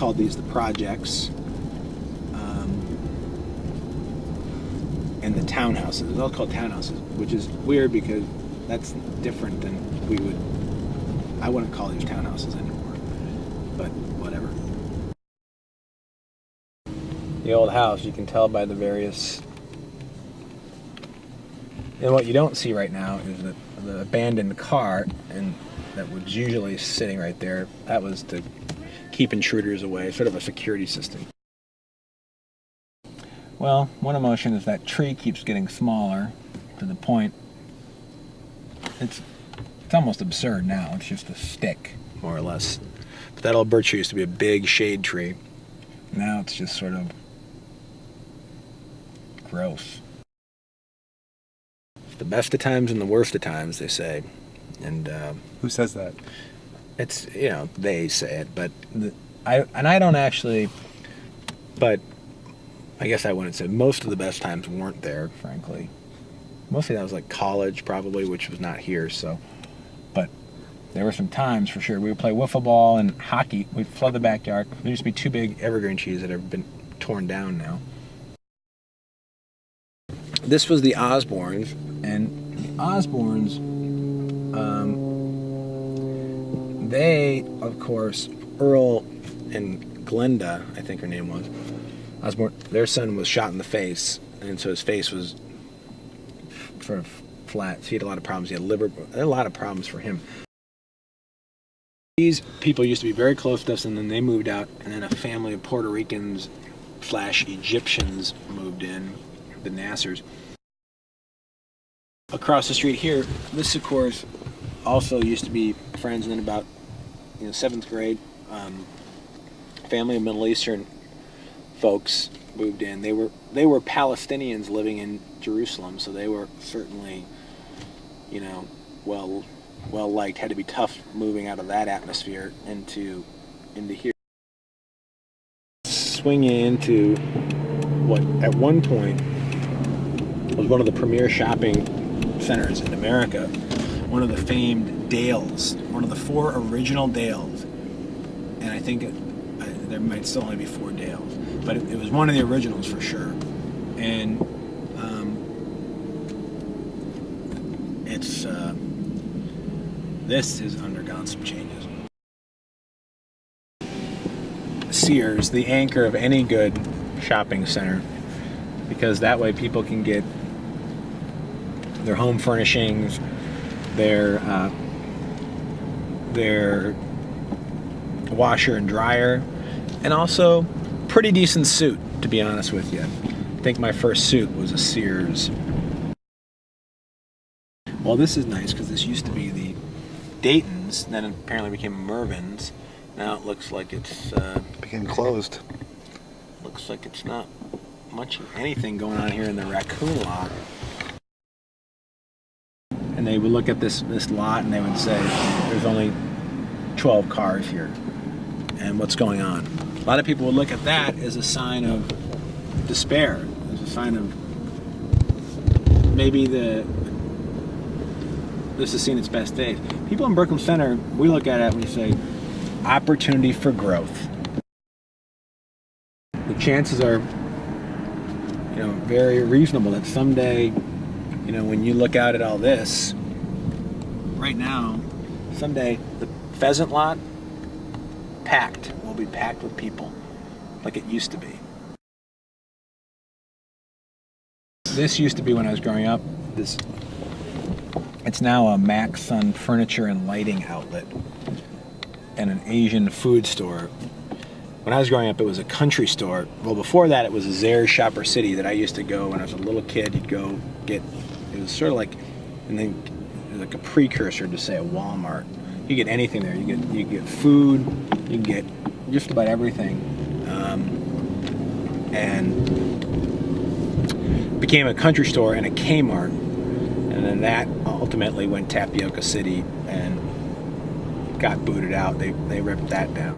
called these the projects, and the townhouses. They're all called townhouses, which is weird because that's different than I wouldn't call these townhouses anymore, but whatever. The old house, you can tell by the various... And what you don't see right now is the abandoned car, and that was usually sitting right there. That was to keep intruders away, sort of a security system. Well, one emotion is that tree keeps getting smaller to the point it's almost absurd now. It's just a stick, more or less. But that old birch tree used to be a big shade tree. Now it's just sort of gross. The best of times and the worst of times, they say. And who says that? It's, they say it, but I don't actually, but I guess I wouldn't say most of the best times weren't there, frankly. Mostly that was like college, probably, which was not here, so. But there were some times, for sure. We would play wiffle ball and hockey. We'd flood the backyard. There used to be 2 big evergreen trees that have been torn down now. This was the Osborns, and the Osborns, they, of course, Earle and Glenda, I think her name was, Osborn, their son was shot in the face, and so his face was sort of flat. So he had a lot of problems. He had a lot of problems for him. These people used to be very close to us, and then they moved out, and then a family of Puerto Ricans / Egyptians moved in, the Nassers. Across the street here, this, of course, also used to be friends, and then about 7th grade, family of Middle Eastern folks moved in. They were Palestinians living in Jerusalem, so they were certainly, well liked. Had to be tough moving out of that atmosphere into here. Swinging into what at one point was one of the premier shopping centers in America, one of the famed Dales, one of the 4 original Dales, and I think there might still only be 4 Dales, but it was one of the originals for sure. And this has undergone some changes. Sears, the anchor of any good shopping center, because that way people can get their home furnishings, their washer and dryer, and also pretty decent suit, to be honest with you. I think my first suit was a Sears. Well, this is nice because this used to be the Dayton's, then it apparently became Mervyn's. Now it looks like it's became closed. Looks like it's not much of anything going on here in the raccoon lot. And they would look at this lot and they would say, there's only 12 cars here. And what's going on? A lot of people would look at that as a sign of despair, as a sign of maybe this has seen its best days. People in Brooklyn Center, we look at it and we say, opportunity for growth. The chances are, very reasonable that someday, when you look out at all this, right now, someday the pheasant lot will be packed with people like it used to be. This used to be when I was growing up, it's now a Max Sun furniture and lighting outlet and an Asian food store. When I was growing up, it was a country store. Well, before that, it was a Zayre's Shopper City that I used to go when I was a little kid. You'd go get, it was sort of like, and then like a precursor to, say, a Walmart. You get anything there. You get food. You can get just about everything. And became a country store and a Kmart. And then that ultimately went Tapioca City and got booted out. They ripped that down.